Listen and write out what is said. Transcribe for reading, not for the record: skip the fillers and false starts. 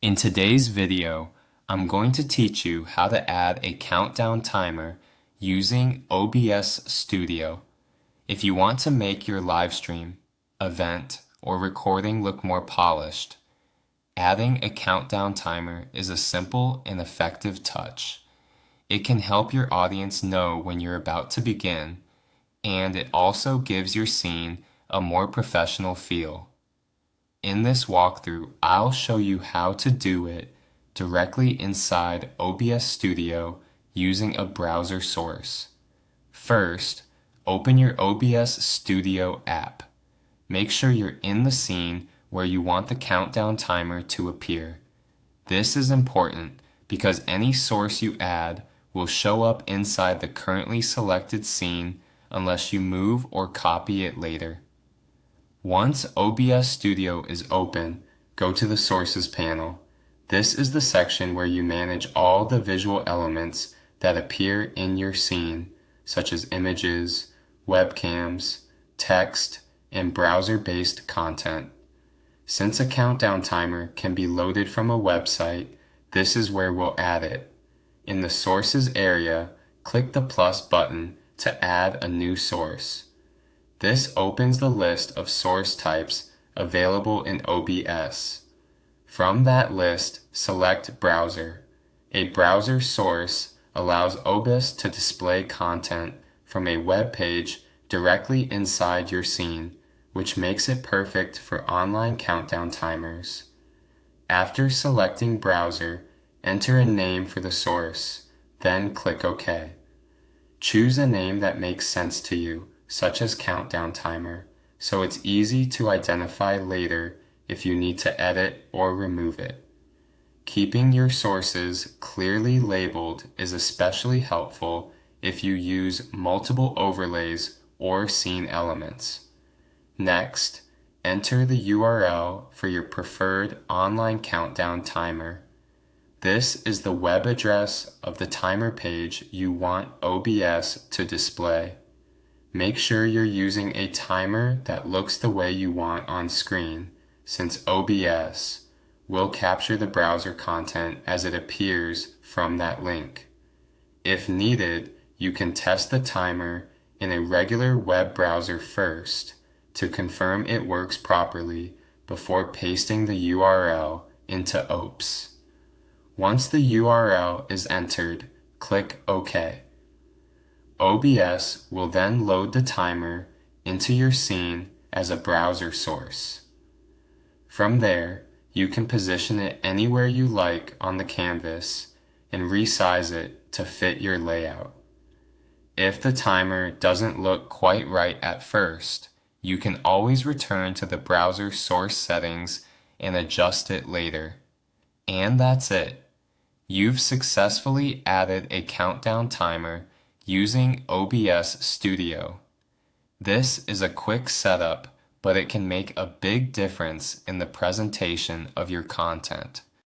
In today's video, I'm going to teach you how to add a countdown timer using OBS Studio. If you want to make your live stream, event, or recording look more polished, adding a countdown timer is a simple and effective touch. It can help your audience know when you're about to begin, and it also gives your scene a more professional feel. In this walkthrough, I'll show you how to do it directly inside OBS Studio using a browser source. First, open your OBS Studio app. Make sure you're in the scene where you want the countdown timer to appear. This is important because any source you add will show up inside the currently selected scene unless you move or copy it later. Once OBS Studio is open, go to the Sources panel. This is the section where you manage all the visual elements that appear in your scene, such as images, webcams, text, and browser-based content. Since a countdown timer can be loaded from a website, this is where we'll add it. In the Sources area, click the plus button to add a new source. This opens the list of source types available in OBS. From that list, select Browser. A browser source allows OBS to display content from a web page directly inside your scene, which makes it perfect for online countdown timers. After selecting Browser, enter a name for the source, then click OK. Choose a name that makes sense to you, such as countdown timer, so it's easy to identify later if you need to edit or remove it. Keeping your sources clearly labeled is especially helpful if you use multiple overlays or scene elements. Next, enter the URL for your preferred online countdown timer. This is the web address of the timer page you want OBS to display. Make sure you're using a timer that looks the way you want on screen, since OBS will capture the browser content as it appears from that link. If needed, you can test the timer in a regular web browser first to confirm it works properly before pasting the URL into OBS. Once the URL is entered, click OK. OBS will then load the timer into your scene as a browser source. From there, you can position it anywhere you like on the canvas and resize it to fit your layout. If the timer doesn't look quite right at first, you can always return to the browser source settings and adjust it later. And that's it. You've successfully added a countdown timer using OBS Studio. This is a quick setup, but it can make a big difference in the presentation of your content.